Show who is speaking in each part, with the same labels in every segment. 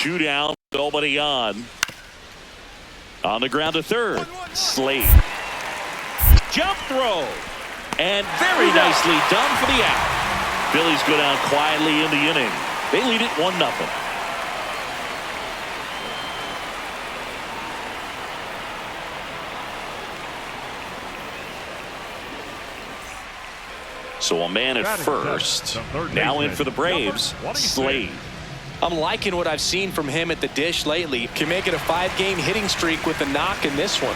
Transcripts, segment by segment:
Speaker 1: 2 down, nobody on. On the ground to third. Slade. Jump throw. And very nicely done for the out. Phillies go down quietly in the inning. They lead it 1-0. So a man at first. Now in for the Braves, Slade.
Speaker 2: I'm liking what I've seen from him at the dish lately. Can make it a 5-game hitting streak with a knock in this one.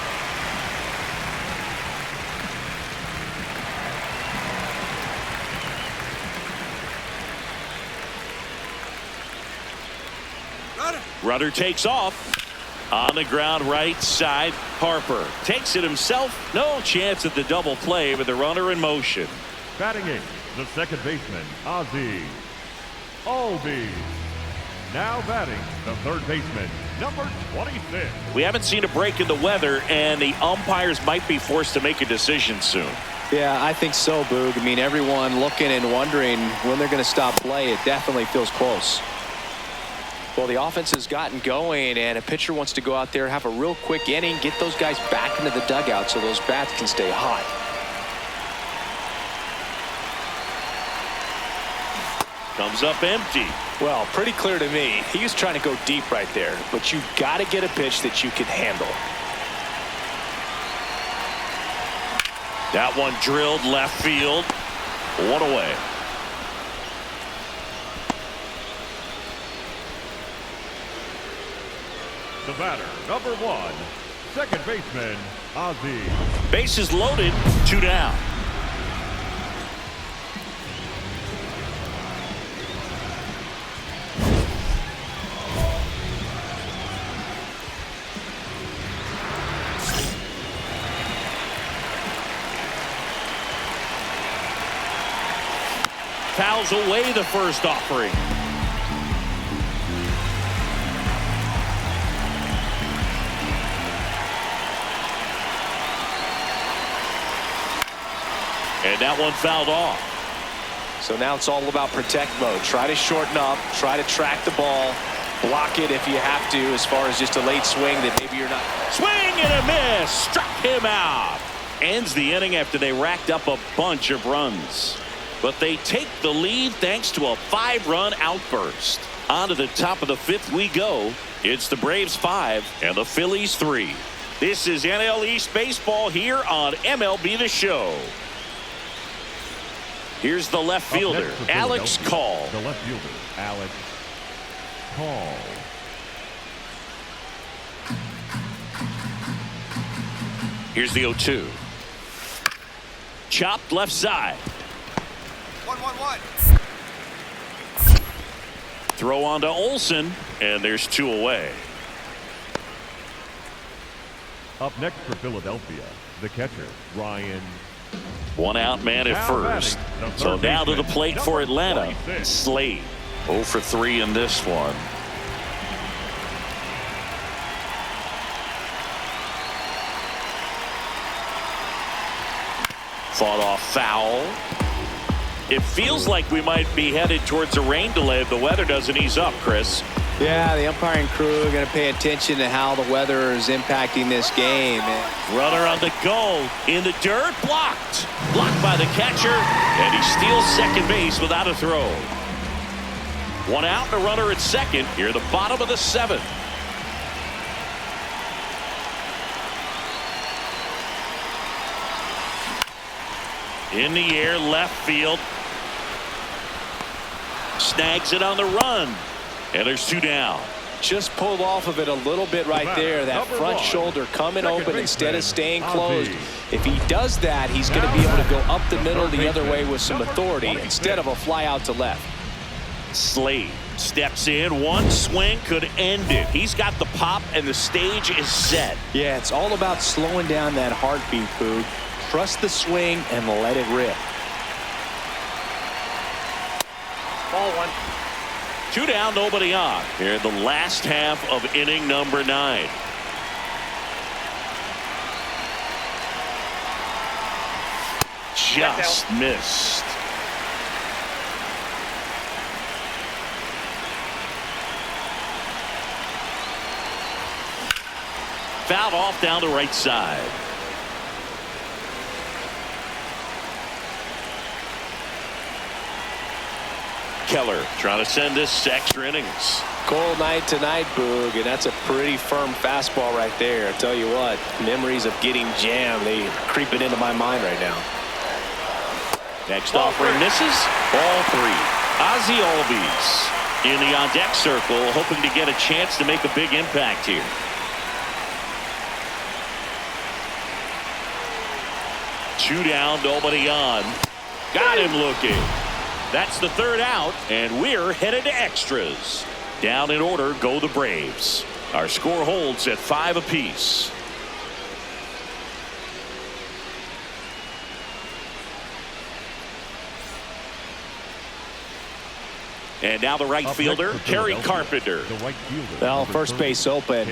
Speaker 1: Runner takes off. On the ground right side. Harper takes it himself. No chance at the double play with the runner in motion.
Speaker 3: Batting eighth, the second baseman, Ozzie Albies. Now batting, the third baseman, number 26.
Speaker 1: We haven't seen a break in the weather, and the umpires might be forced to make a decision soon.
Speaker 2: Yeah, I think so, Boog. I mean, everyone looking and wondering when they're going to stop play. It definitely feels close. Well, the offense has gotten going, and a pitcher wants to go out there, have a real quick inning, get those guys back into the dugout so those bats can stay hot.
Speaker 1: Comes up empty.
Speaker 2: Well, pretty clear to me. He was trying to go deep right there, but you got to get a pitch that you can handle.
Speaker 1: That one drilled left field. 1 away.
Speaker 3: The batter, number 1, second baseman, Ozzie.
Speaker 1: Bases loaded, 2 down. Fouls away the first offering. And that one fouled off.
Speaker 2: So now it's all about protect mode. Try to shorten up, try to track the ball, block it if you have to, as far as just a late swing that maybe you're not.
Speaker 1: Swing and a miss. Struck him out. Ends the inning after they racked up a bunch of runs. But they take the lead thanks to a 5-run outburst. On to the top of the 5th we go. It's the Braves 5 and the Phillies 3. This is NL East Baseball here on MLB The Show. Here's the left fielder, Alex Call.
Speaker 3: The left fielder, Alex Call.
Speaker 1: Here's the 0-2. Chopped left side.
Speaker 4: 1-1-1.
Speaker 1: Throw on to Olsen, and there's 2 away.
Speaker 3: Up next for Philadelphia, the catcher, Ryan.
Speaker 1: 1 out man at first. So now to the plate for Atlanta, Slade. 0 for 3 in this one. Fought off foul. It feels like we might be headed towards a rain delay if the weather doesn't ease up, Chris.
Speaker 2: Yeah, the umpiring crew are going to pay attention to how the weather is impacting this game.
Speaker 1: Runner on the go in the dirt, blocked by the catcher, and he steals second base without a throw. 1 out and a runner at second here, the bottom of the 7th. In the air, left field. Snags it on the run. And there's 2 down.
Speaker 2: Just pulled off of it a little bit right there. That front shoulder coming open instead of staying closed. If he does that, he's going to be able to go up the middle the other way with some authority instead of a fly out to left.
Speaker 1: Slade steps in. 1 swing could end it. He's got the pop and the stage is set.
Speaker 2: Yeah, it's all about slowing down that heartbeat, Boog. Trust the swing and let it rip.
Speaker 4: Ball 1.
Speaker 1: 2 down, nobody on. Here in the last half of inning number 9. Just missed. fouled off down the right side. Keller trying to send this to extra innings.
Speaker 2: Cold night tonight, Boog, and that's a pretty firm fastball right there. I tell you what, memories of getting jammed, they creeping into my mind right now.
Speaker 1: Next offering misses. Ball 3. Ozzie Albies in the on-deck circle, hoping to get a chance to make a big impact here. Two down, nobody on. Got him looking. That's the third out, and we're headed to extras. Down in order go the Braves. Our score holds at 5 apiece. And now the right fielder, Kerry Carpenter.
Speaker 2: Well, first base open.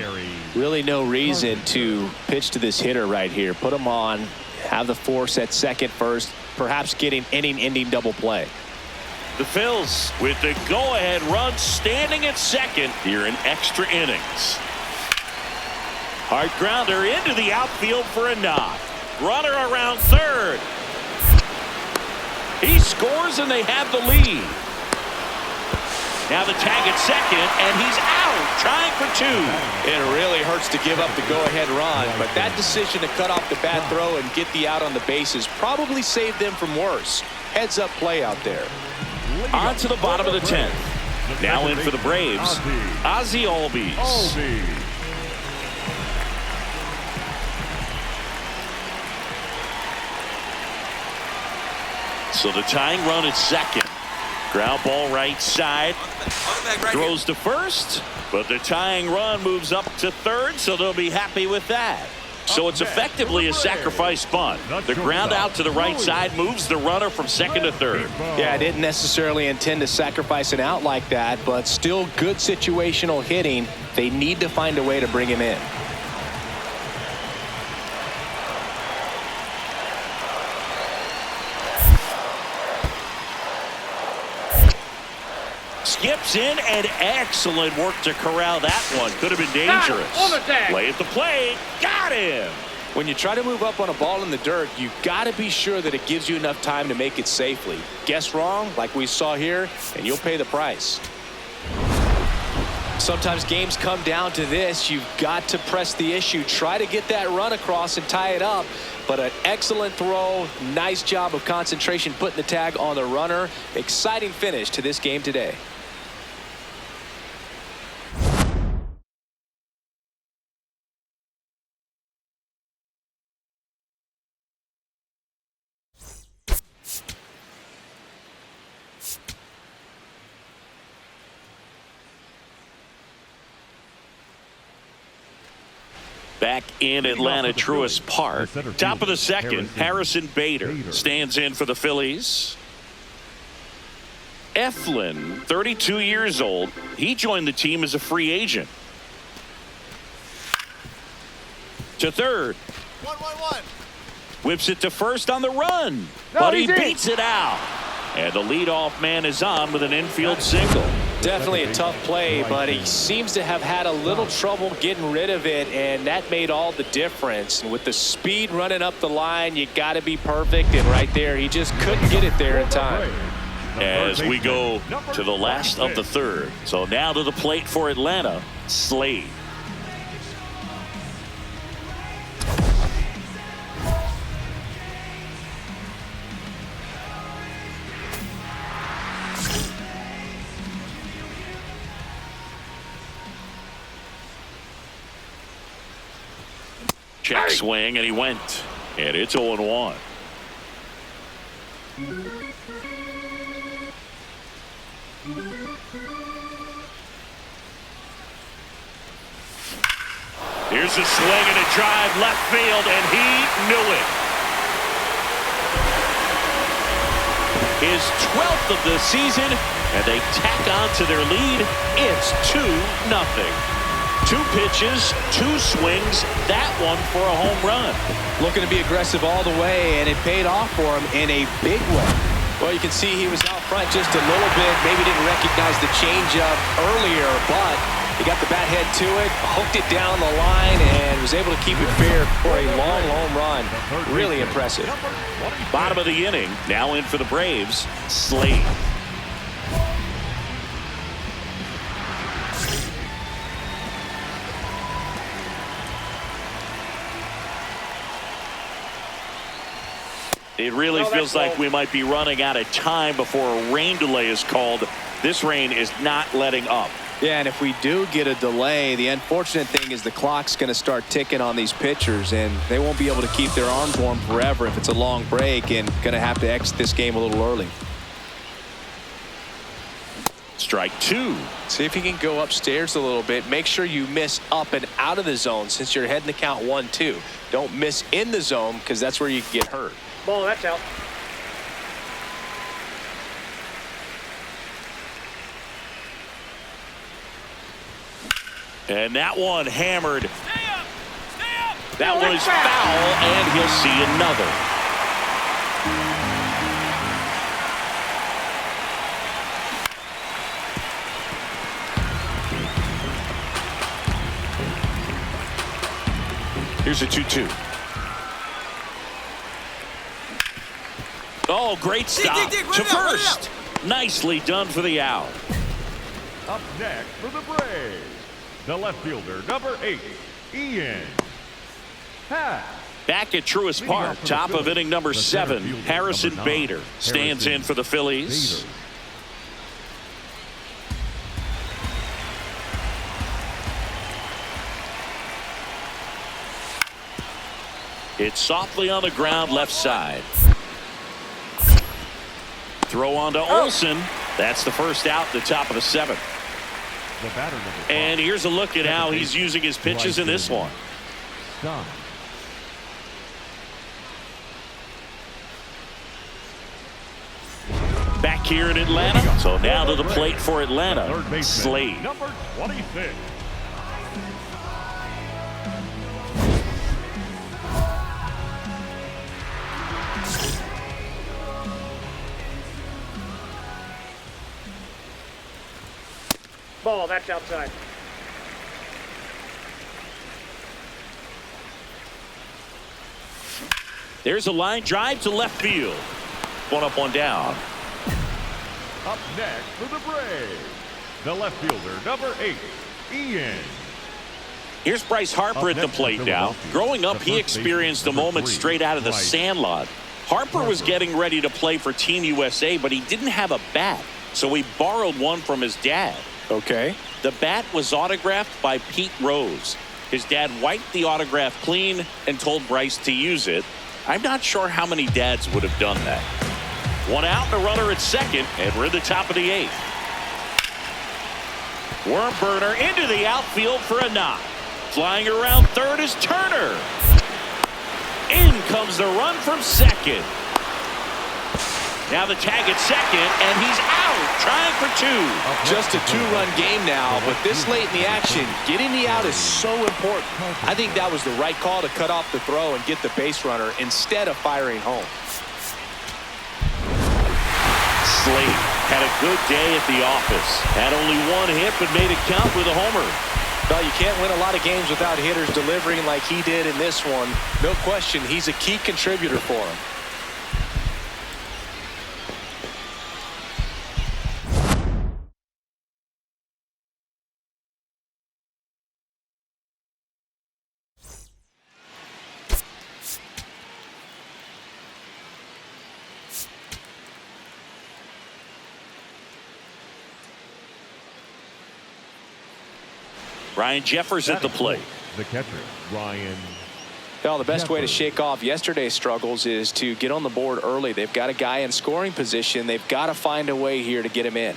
Speaker 2: Really no reason to pitch to this hitter right here. Put him on, have the force at second first, perhaps getting inning-ending double play.
Speaker 1: The Phils with the go-ahead run standing at second here in extra innings. Hard grounder into the outfield for a knock. Runner around third. He scores and they have the lead. Now the tag at second, and he's out, trying for 2.
Speaker 2: It really hurts to give up the go-ahead run, but that decision to cut off the bad throw and get the out on the bases probably saved them from worse. Heads-up play out there.
Speaker 1: On to the bottom of the 10th. Now in for the Braves, Ozzie Albies. So the tying run at second. Ground ball right side. Throws to first, but the tying run moves up to third, so they'll be happy with that. So it's effectively a sacrifice bunt. The ground out to the right side moves the runner from second to third.
Speaker 2: Yeah, I didn't necessarily intend to sacrifice an out like that, but still good situational hitting. They need to find a way to bring him in.
Speaker 1: Skips in, and excellent work to corral that one. Could have been dangerous. Play at the plate. Got him.
Speaker 2: When you try to move up on a ball in the dirt, you got to be sure that it gives you enough time to make it safely. Guess wrong, like we saw here, and you'll pay the price. Sometimes games come down to this. You've got to press the issue. Try to get that run across and tie it up. But an excellent throw. Nice job of concentration putting the tag on the runner. Exciting finish to this game today.
Speaker 1: Back in Atlanta Truist Park. Top of the second, Harrison Bader stands in for the Phillies. Eflin, 32 years old. He joined the team as a free agent. To third.
Speaker 4: 1-1-1.
Speaker 1: Whips it to first on the run. But he beats it out. And the leadoff man is on with an infield single.
Speaker 2: Definitely a tough play, but he seems to have had a little trouble getting rid of it, and that made all the difference. And with the speed running up the line, you got to be perfect, and right there, he just couldn't get it there in time.
Speaker 1: As we go to the last of the third. So now to the plate for Atlanta, Slade. Check swing, and he went. And it's 0-1. Here's a swing and a drive left field, and he knew it. His 12th of the season, and they tack on to their lead. It's 2-0. 2 pitches, 2 swings, that one for a home run.
Speaker 2: Looking to be aggressive all the way, and it paid off for him in a big way. Well, you can see he was out front just a little bit, maybe didn't recognize the changeup earlier, but He got the bat head to it, hooked it down the line, and was able to keep it fair for a long home run. Really impressive.
Speaker 1: Bottom of the inning. Now in for the Braves, Slade. It really feels like we might be running out of time before a rain delay is called. This rain is not letting up.
Speaker 2: Yeah, and if we do get a delay, the unfortunate thing is the clock's going to start ticking on these pitchers, and they won't be able to keep their arms warm forever if it's a long break, and going to have to exit this game a little early.
Speaker 1: Strike two.
Speaker 2: See if you can go upstairs a little bit. Make sure you miss up and out of the zone since you're heading to count 1-2. Don't miss in the zone because that's where you can get hurt.
Speaker 4: Ball, that's out.
Speaker 1: And that one hammered.
Speaker 4: Stay up. Stay up.
Speaker 1: That was foul, and he'll see another. Here's a 2-2. Oh, great stop to first. Nicely done for the out.
Speaker 3: Up next for the Braves, the left fielder, number 8, Ian Happ.
Speaker 1: Back at Truist Park, top of inning number 7, Harrison Bader stands in for the Phillies. It's softly on the ground left side. Throw on to Olsen. That's the first out, the top of the 7th. And here's a look at how he's using his pitches in this one. Back here in Atlanta. So now to the plate for Atlanta, Slade.
Speaker 3: Number 26.
Speaker 4: Ball, that's outside.
Speaker 1: There's a line drive to left field. One up, one down.
Speaker 3: Up next for the Braves, the left fielder, number 8, Ian.
Speaker 1: Here's Bryce Harper at the plate now. Growing up, he experienced a moment straight out of the sandlot. Harper was getting ready to play for Team USA, but he didn't have a bat, so he borrowed one from his dad.
Speaker 2: Okay.
Speaker 1: The bat was autographed by Pete Rose. His dad wiped the autograph clean and told Bryce to use it. I'm not sure how many dads would have done that. One out and a runner at second, and we're at the top of the 8th. Worm burner into the outfield for a knock. Flying around third is Turner. In comes the run from second. Now the tag at second, and he's out, trying for 2.
Speaker 2: Just a 2-run game now, but this late in the action, getting the out is so important. I think that was the right call to cut off the throw and get the base runner instead of firing home.
Speaker 1: Slade had a good day at the office. Had only one hit, but made it count with a homer.
Speaker 2: Well, you can't win a lot of games without hitters delivering like he did in this one. No question, he's a key contributor for him.
Speaker 1: Ryan Jeffers at the plate.
Speaker 3: The catcher, Ryan.
Speaker 2: Well, the best way to shake off yesterday's struggles is to get on the board early. They've got a guy in scoring position. They've got to find a way here to get him in.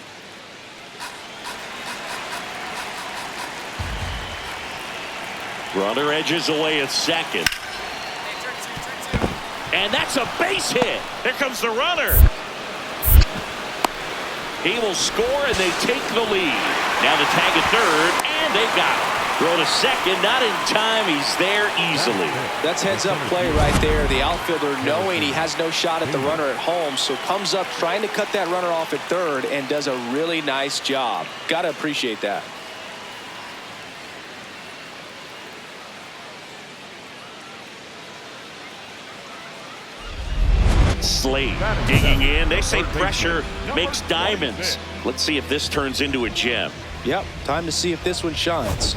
Speaker 1: Runner edges away at second. And that's a base hit. There comes the runner. He will score, and they take the lead. Now the tag at third, and they got him. Throw to second, not in time. He's there easily.
Speaker 2: That's heads-up play right there. The outfielder knowing he has no shot at the runner at home, so comes up trying to cut that runner off at third and does a really nice job. Got to appreciate that.
Speaker 1: Slade digging in. They say pressure makes diamonds. Let's see if this turns into a gem.
Speaker 2: Yep, time to see if this one shines.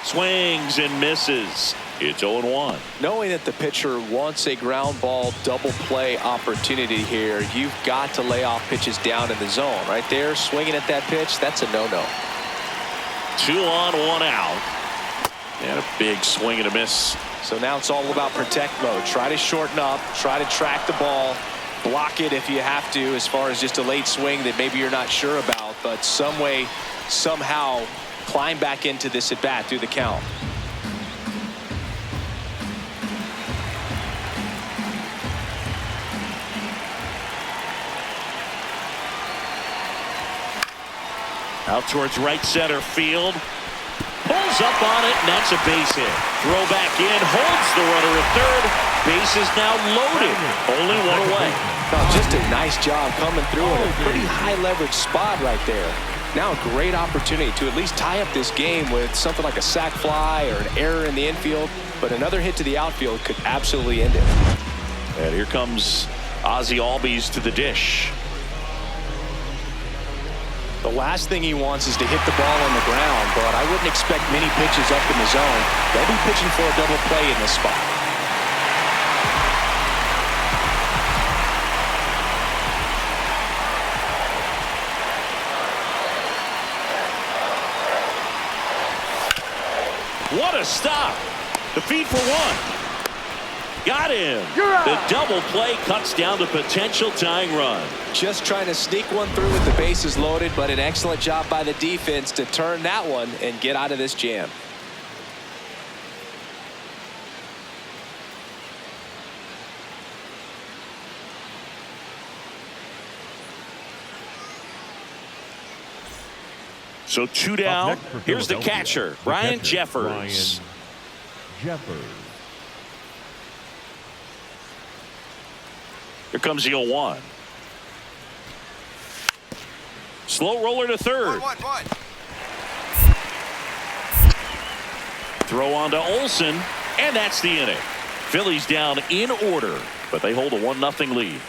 Speaker 1: Swings and misses. It's 0-1.
Speaker 2: Knowing that the pitcher wants a ground ball double play opportunity here, you've got to lay off pitches down in the zone. Right there, swinging at that pitch, that's a no-no.
Speaker 1: 2 on, 1 out. And a big swing and a miss.
Speaker 2: So now it's all about protect mode. Try to shorten up, try to track the ball, block it if you have to, as far as just a late swing that maybe you're not sure about, but some way, somehow climb back into this at bat through the count.
Speaker 1: Out towards right center field. Pulls up on it, and that's a base hit. Throw back in, holds the runner at third. Base is now loaded. Only 1 away.
Speaker 2: Well, just a nice job coming through in a pretty high leverage spot right there. Now a great opportunity to at least tie up this game with something like a sac fly or an error in the infield, but another hit to the outfield could absolutely end it.
Speaker 1: And here comes Ozzie Albies to the dish.
Speaker 2: The last thing he wants is to hit the ball on the ground, but I wouldn't expect many pitches up in the zone. They'll be pitching for a double play in this spot.
Speaker 1: What a stop. The feed for 1. Got him. The double play cuts down the potential tying run.
Speaker 2: Just trying to sneak one through with the bases loaded, but an excellent job by the defense to turn that one and get out of this jam.
Speaker 1: So 2 down. Here's the catcher, Ryan Jeffers. Here comes the 0-1. Slow roller to third. Throw on to Olsen, and that's the inning. Phillies down in order, but they hold a 1-0 lead.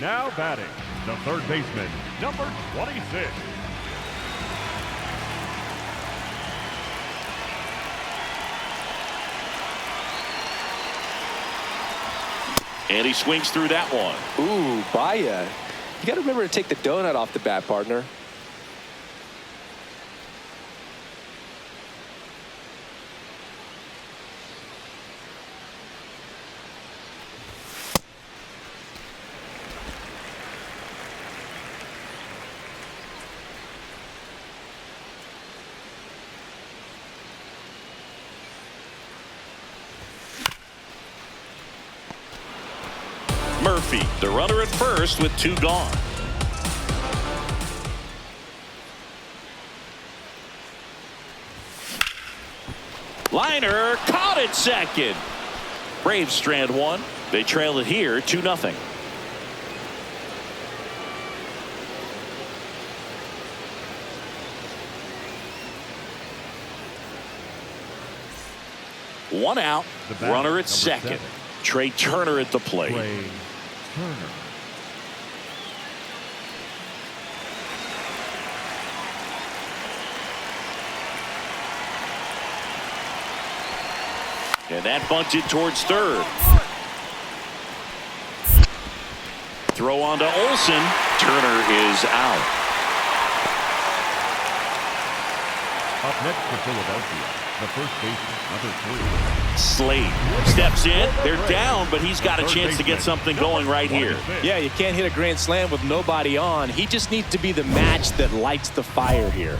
Speaker 3: Now batting, the third baseman, number 26.
Speaker 1: And he swings through that one.
Speaker 2: Ooh, Baya. You got to remember to take the donut off the bat, partner.
Speaker 1: Murphy, the runner at first with 2 gone. Liner caught at second. Braves strand 1. They trail it here 2-0. One out. Runner at second. Trey Turner at the plate. And that bunted towards third. Throw on to Olsen. Turner is out.
Speaker 3: Up next for Philadelphia, the first baseman, number 3.
Speaker 1: Slade steps in. They're down, but he's got a chance to get something going right here.
Speaker 2: Yeah, you can't hit a grand slam with nobody on. He just needs to be the match that lights the fire here.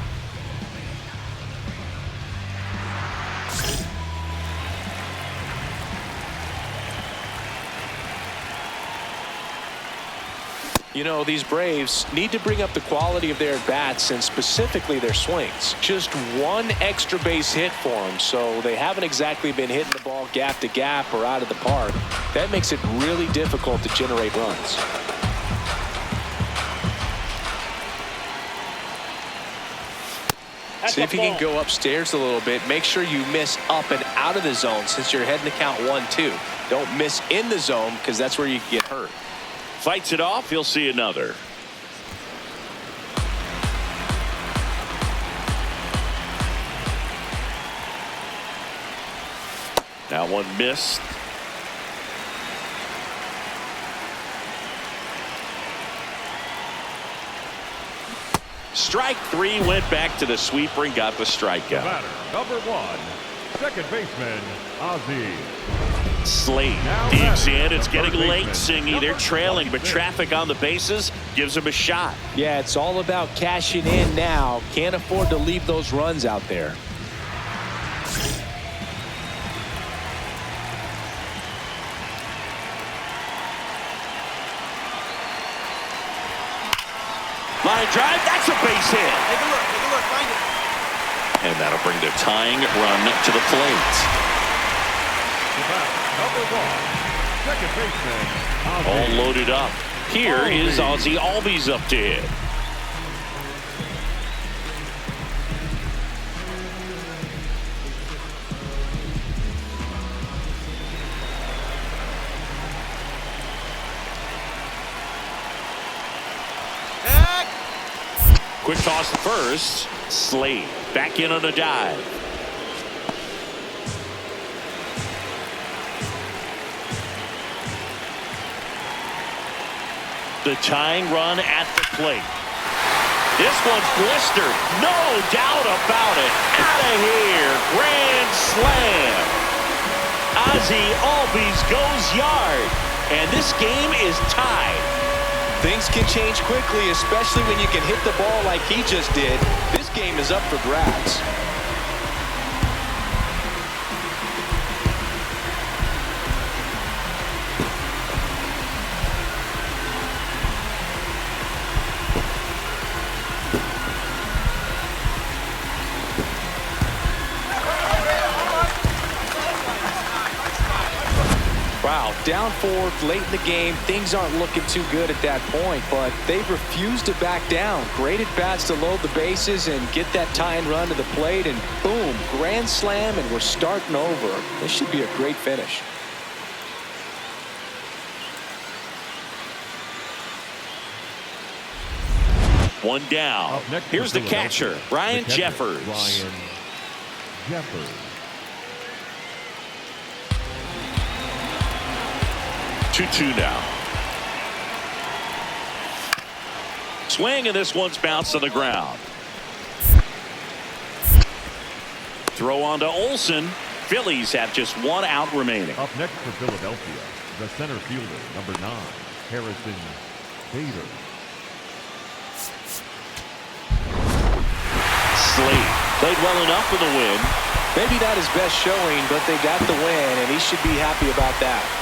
Speaker 2: You know, these Braves need to bring up the quality of their bats and specifically their swings. Just one extra base hit for them, so they haven't exactly been hitting the ball gap to gap or out of the park. That makes it really difficult to generate runs. See if you can go upstairs a little bit. Make sure you miss up and out of the zone since you're heading to count 1-2. Don't miss in the zone because that's where you can get hurt.
Speaker 1: Fights it off. He'll see another. That one missed. Strike three, went back to the sweeper and got the strikeout.
Speaker 3: Batter, number 1, second baseman, Ozzie.
Speaker 1: Slade digs in. It's getting late, Singy. They're trailing, but traffic on the bases gives them a shot.
Speaker 2: Yeah, it's all about cashing in now. Can't afford to leave those runs out there.
Speaker 1: Line drive, that's a base hit.
Speaker 4: Take a look, find it.
Speaker 1: And that'll bring the tying run to the plate.
Speaker 3: Number 1, second baseman, Ozzie.
Speaker 1: All loaded up. Here is Ozzie Albies up to hit. Quick toss to first. Slade back in on a dive. The tying run at the plate. This one's blistered. No doubt about it. Out of here. Grand slam. Ozzie Albies goes yard. And this game is tied.
Speaker 2: Things can change quickly, especially when you can hit the ball like he just did. This game is up for grabs. Wow, down 4 late in the game. Things aren't looking too good at that point, but they've refused to back down. Great at bats to load the bases and get that tying run to the plate, and boom, grand slam, and we're starting over. This should be a great finish.
Speaker 1: One down.
Speaker 3: Up next
Speaker 1: Here's the
Speaker 3: Philadelphia,
Speaker 1: catcher, Ryan
Speaker 3: the catcher,
Speaker 1: Jeffers.
Speaker 3: Ryan Jeffers.
Speaker 1: 2-2 now. Swing, and this one's bounced to the ground. Throw on to Olsen. Phillies have just 1 out remaining.
Speaker 3: Up next for Philadelphia, the center fielder, number 9, Harrison Bader.
Speaker 1: Slade played well enough for the win.
Speaker 2: Maybe not his best showing, but they got the win, and he should be happy about that.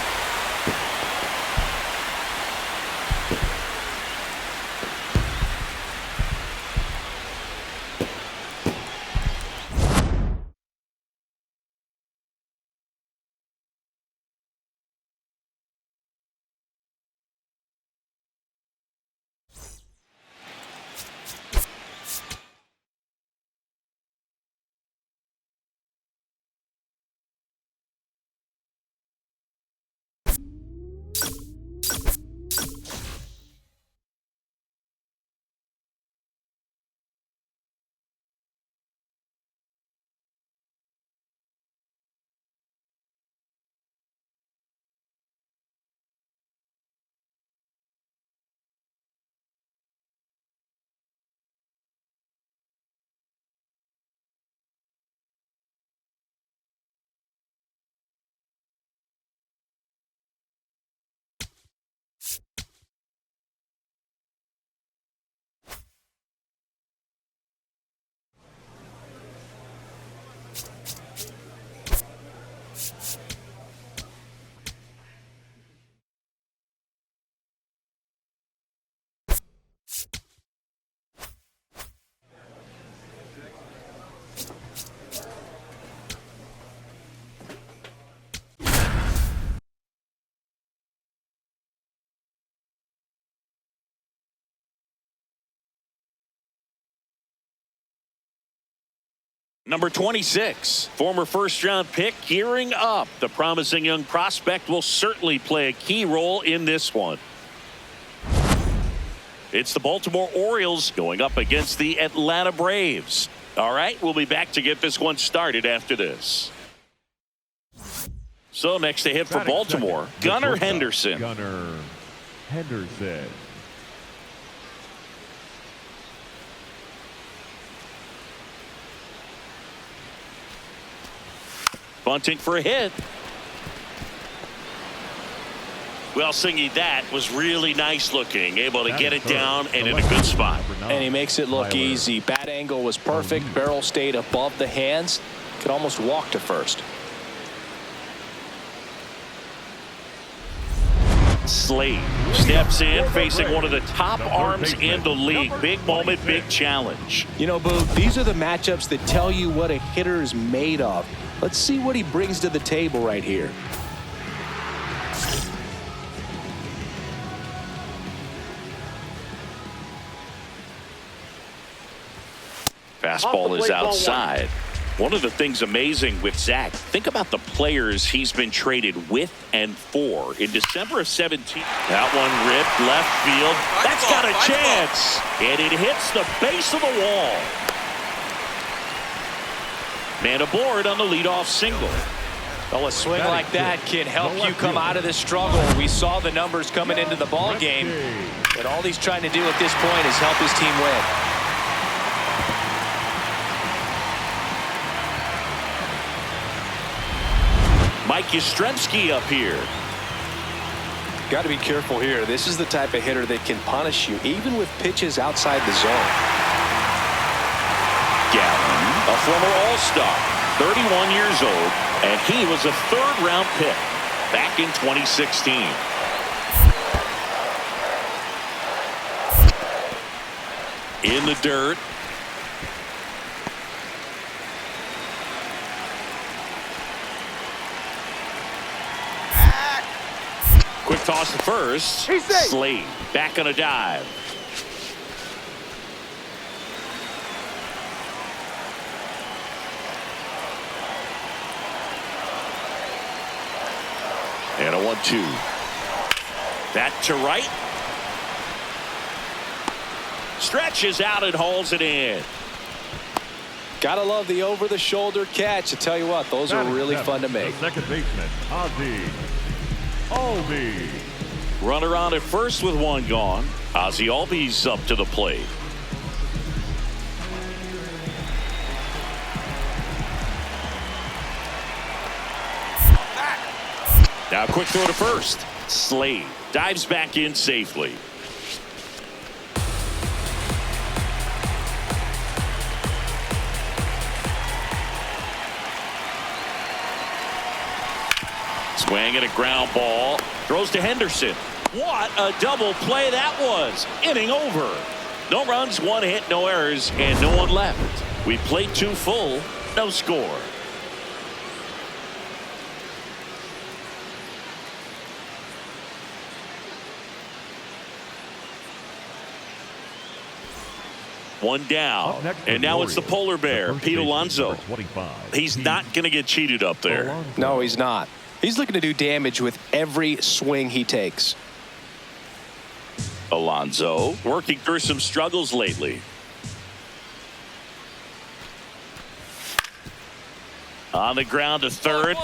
Speaker 1: Number 26, former first-round pick, gearing up. The promising young prospect will certainly play a key role in this one. It's the Baltimore Orioles going up against the Atlanta Braves. All right, we'll be back to get this one started after this. So next to hit for Baltimore, Gunnar Henderson.
Speaker 3: Gunnar Henderson.
Speaker 1: Bunting for a hit. Well, Singy, that was really nice looking. Able to get it down and in a good spot.
Speaker 2: And he makes it look easy. Bat angle was perfect. Barrel stayed above the hands. Could almost walk to first.
Speaker 1: Slade steps in, facing one of the top arms in the league. Big moment, big challenge.
Speaker 2: You know, Boog, these are the matchups that tell you what a hitter is made of. Let's see what he brings to the table right here.
Speaker 1: Fastball is outside. One of the things amazing with Zach, think about the players he's been traded with and for. In December of 17, that one ripped left field. That's got a chance. And it hits the base of the wall. Man aboard on the leadoff single.
Speaker 2: Well, a swing like that can help you come out of this struggle. We saw the numbers coming into the ball game. But all he's trying to do at this point is help his team win.
Speaker 1: Mike Yastrzemski up here.
Speaker 2: Got to be careful here. This is the type of hitter that can punish you even with pitches outside the zone.
Speaker 1: Gallen, a former All-Star, 31 years old, and he was a third-round pick back in 2016. In the dirt. Quick toss to first. Slade back on a dive. And a 1-2. That to right. Stretches out and hauls it in.
Speaker 2: Gotta love the over-the-shoulder catch. I tell you what, those are really fun to make.
Speaker 3: Second baseman, Ozzie Albies.
Speaker 1: Runner on at first with one gone. Ozzie Albies up to the plate. Now quick throw to first. Slade dives back in safely. Swing and a ground ball. Throws to Henderson. What a double play that was. Inning over. No runs, one hit, no errors, and no one left. We played two full, no score. One down, and now it's the polar bear, Pete Alonso. He's not going to get cheated up there.
Speaker 2: No, he's not. He's looking to do damage with every swing he takes.
Speaker 1: Alonso working through some struggles lately. On the ground to third.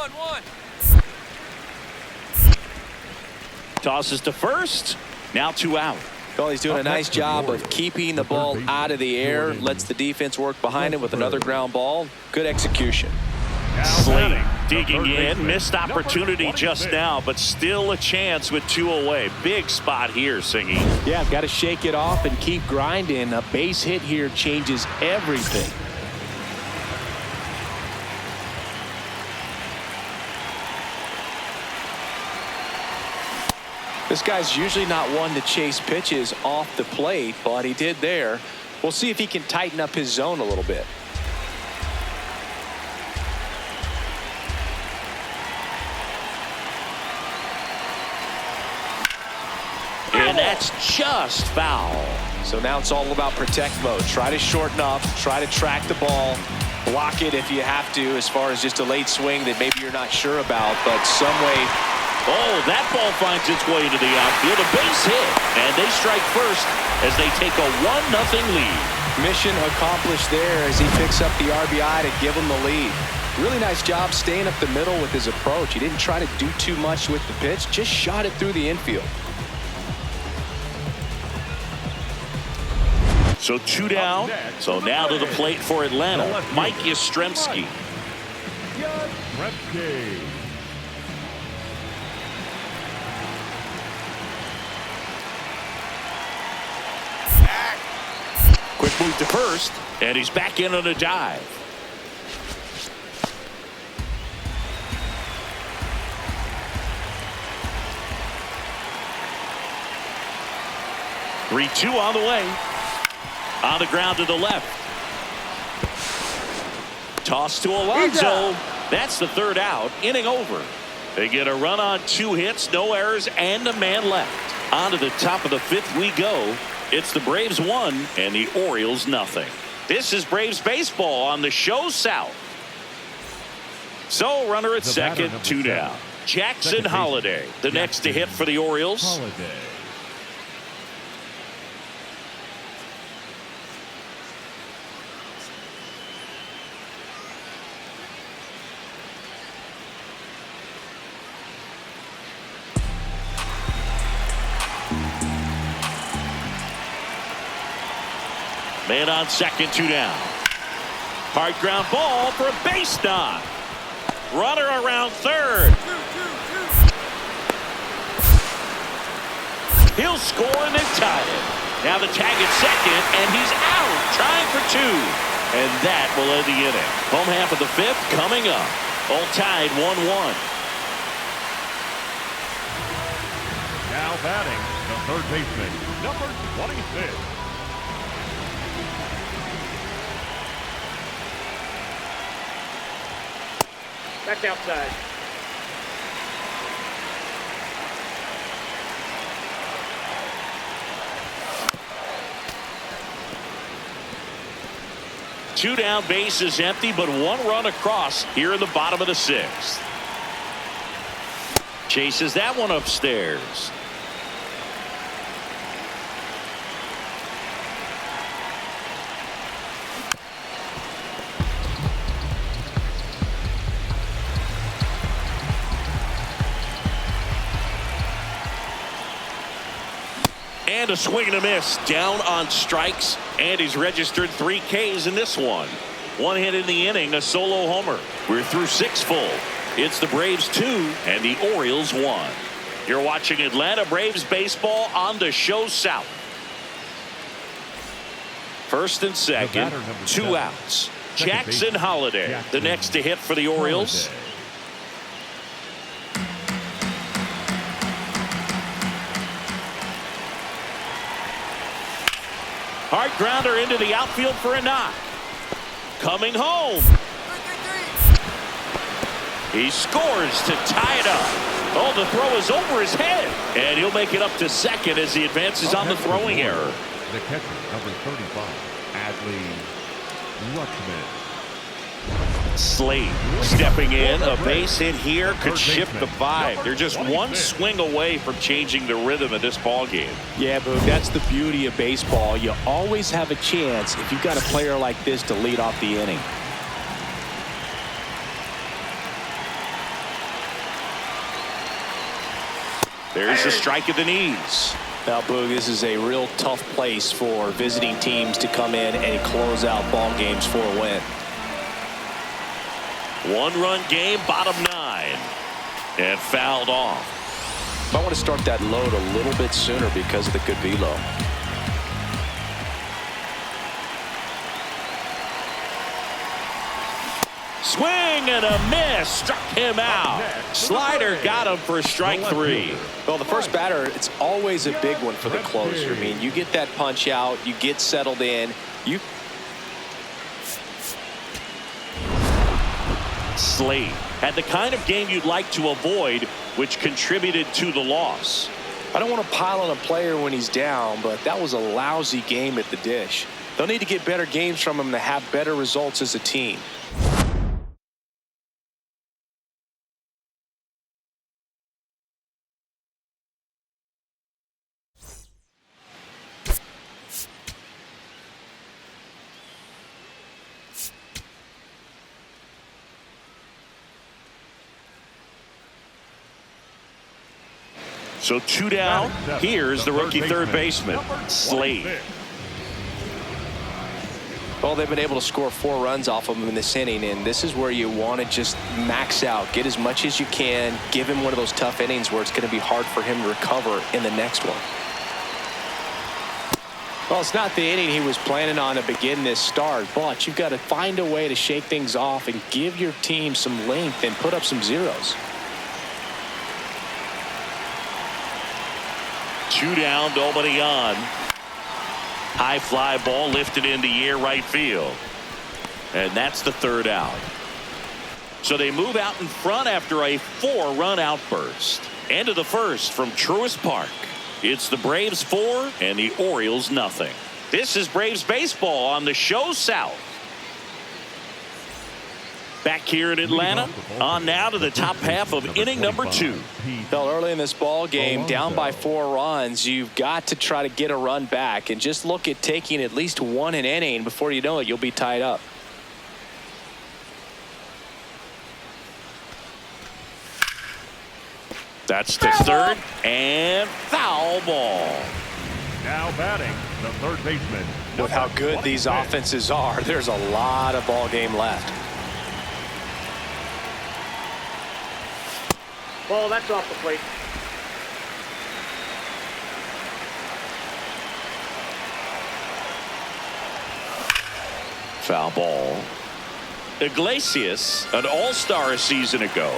Speaker 1: Tosses to first. Now 2 out.
Speaker 2: Well, he's doing a nice job of keeping the ball out of the air. Lets the defense work behind him with another ground ball. Good execution.
Speaker 1: Slade digging in. Missed opportunity just now, but still a chance with 2 away. Big spot here, Singy.
Speaker 2: Yeah, got to shake it off and keep grinding. A base hit here changes everything. This guy's usually not one to chase pitches off the plate, but he did there. We'll see if he can tighten up his zone a little bit.
Speaker 1: And that's just foul.
Speaker 2: So now it's all about protect mode. Try to shorten up, try to track the ball, Block it if you have to, as far as just a late swing that maybe you're not sure about, but some way.
Speaker 1: Oh, that ball finds its way into the outfield. A base hit, and they strike first as they take a 1-0 lead.
Speaker 2: Mission accomplished there as he picks up the RBI to give him the lead. Really nice job staying up the middle with his approach. He didn't try to do too much with the pitch, just shot it through the infield.
Speaker 1: So 2 down. So now to the plate for Atlanta, Mike Yastrzemski. Quick move to first, and he's back in on a dive. Three-two on the way. On the ground to the left. Toss to Alonso. That's the third out. Inning over. They get a run on 2 hits, no errors, and a man left. On to the top of the 5th we go. It's the Braves 1 and the Orioles 0. This is Braves baseball on the show South. So runner at second, 2 down. Jackson Holliday, the next to hit for the Orioles. Man on second, 2 down. Hard ground ball for a base knock. Runner around third. He'll score and they tie it. Now the tag at second, and he's out, trying for 2. And that will end the inning. Home half of the 5th coming up. All tied 1-1.
Speaker 3: Now batting, the third baseman, number 26.
Speaker 4: Back outside.
Speaker 1: Two down, base is empty, but 1 run across here in the bottom of the 6th. Chases that one upstairs. And a swing and a miss, down on strikes, and he's registered 3 Ks in this one. 1 hit in the inning, a solo homer. We're through 6 full. It's the Braves 2 and the Orioles 1. You're watching Atlanta Braves baseball on the show South. First and second, 2 outs. Jackson Holliday, the next to hit for the Orioles. Hard grounder into the outfield for a knock. Coming home. He scores to tie it up. Oh, the throw is over his head. And he'll make it up to second as he advances on the throwing error.
Speaker 3: The catcher, number 35, Adley Rutschman.
Speaker 1: Slade stepping in. A base hit here could shift the vibe. They're just 1 swing away from changing the rhythm of this ball game.
Speaker 2: Yeah, Boog, that's the beauty of baseball. You always have a chance if you've got a player like this to lead off the inning.
Speaker 1: There's a strike at the knees.
Speaker 2: Now, Boog, this is a real tough place for visiting teams to come in and close out ball games for a win.
Speaker 1: 1-run game, bottom 9, and fouled off.
Speaker 2: I want to start that load a little bit sooner because of the good velo.
Speaker 1: Swing and a miss, struck him out. Slider got him for strike 3.
Speaker 2: Well, the first batter, it's always a big one for the closer. I mean, you get that punch out, you get settled in, you.
Speaker 1: Slade had the kind of game you'd like to avoid, which contributed to the loss.
Speaker 2: I don't want to pile on a player when he's down, but that was a lousy game at the dish. They'll need to get better games from him to have better results as a team.
Speaker 1: So 2 down. Here's the rookie third baseman, Slade.
Speaker 2: Well, they've been able to score 4 runs off of him in this inning, and this is where you want to just max out, get as much as you can, give him one of those tough innings where it's going to be hard for him to recover in the next one. Well, it's not the inning he was planning on to begin this start, but you've got to find a way to shake things off and give your team some length and put up some zeros.
Speaker 1: 2 down, nobody on. High fly ball lifted in the air right field. And that's the 3rd out. So they move out in front after a 4-run outburst. End of the 1st from Truist Park. It's the Braves 4 and the Orioles nothing. This is Braves baseball on the show South. Back here in Atlanta, on now to the top half of inning number 2.
Speaker 2: Fell early in this ball game, down by 4 runs. You've got to try to get a run back and just look at taking at least 1 an inning. Before you know it, you'll be tied up.
Speaker 1: That's the 3rd and foul ball.
Speaker 3: Now batting, the third baseman.
Speaker 2: With how good these offenses are, there's a lot of ball game left.
Speaker 4: Ball, that's off the plate.
Speaker 1: Foul ball. Iglesias, an all-star a season ago.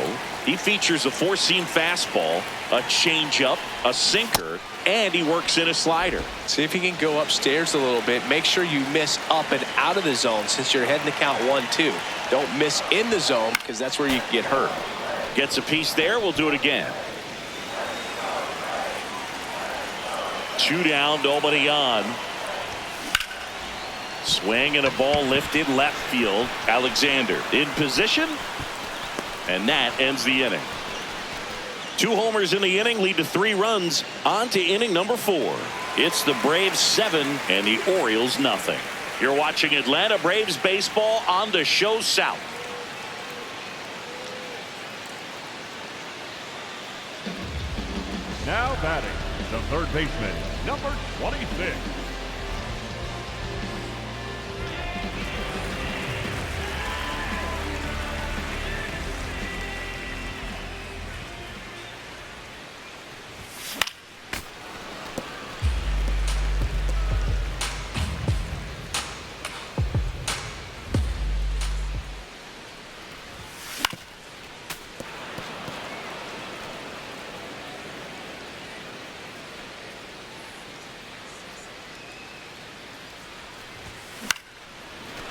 Speaker 1: He features a 4-seam fastball, a changeup, a sinker, and he works in a slider.
Speaker 2: See if you can go upstairs a little bit. Make sure you miss up and out of the zone since you're heading to count 1-2. Don't miss in the zone because that's where you can get hurt.
Speaker 1: Gets a piece there. We'll do it again. 2 down, nobody on. Swing and a ball lifted left field. Alexander in position. And that ends the inning. 2 homers in the inning lead to 3 runs. On to inning number 4. It's the Braves 7 and the Orioles nothing. You're watching Atlanta Braves baseball on the show South.
Speaker 3: Now batting, the third baseman, number 26.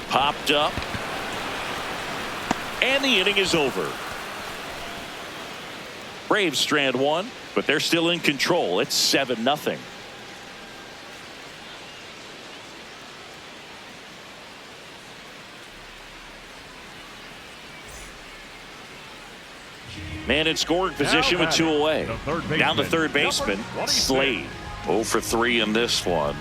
Speaker 1: Popped up. And the inning is over. Braves strand 1, but they're still in control. It's 7-0. Man in scoring position with 2 away. Down to third baseman, Slade. 0 for 3 in this one.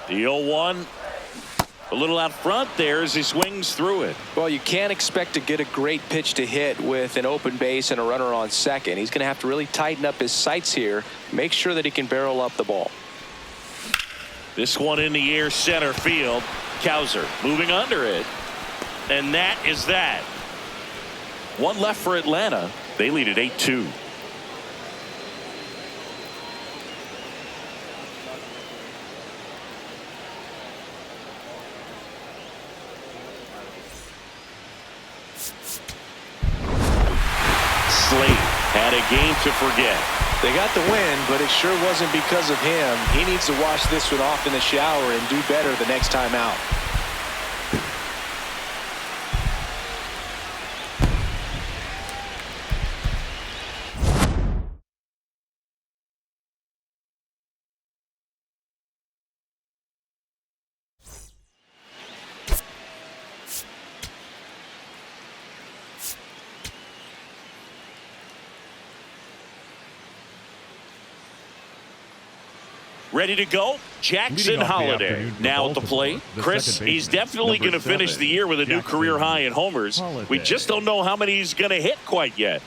Speaker 1: The 0-1 a little out front there as he swings through it.
Speaker 2: Well, you can't expect to get a great pitch to hit with an open base and a runner on second. He's going to have to really tighten up his sights here, make sure that he can barrel up the ball.
Speaker 1: This one in the air center field. Cowser moving under it, and that is that. 1 left for Atlanta. They lead at 8-2. Slade had a game to forget.
Speaker 2: They got the win, but it sure wasn't because of him. He needs to wash this one off in the shower and do better the next time out.
Speaker 1: Ready to go? Jackson
Speaker 3: Leading off the
Speaker 1: Holiday
Speaker 3: afternoon for
Speaker 1: now at the
Speaker 3: Baltimore,
Speaker 1: plate.
Speaker 3: the
Speaker 1: Chris,
Speaker 3: second
Speaker 1: he's
Speaker 3: baseman,
Speaker 1: definitely
Speaker 3: number
Speaker 1: going to finish
Speaker 3: 7,
Speaker 1: the year with a new
Speaker 3: Jackson
Speaker 1: career high in homers.
Speaker 3: Holiday.
Speaker 1: We just don't know how many he's going to hit quite yet.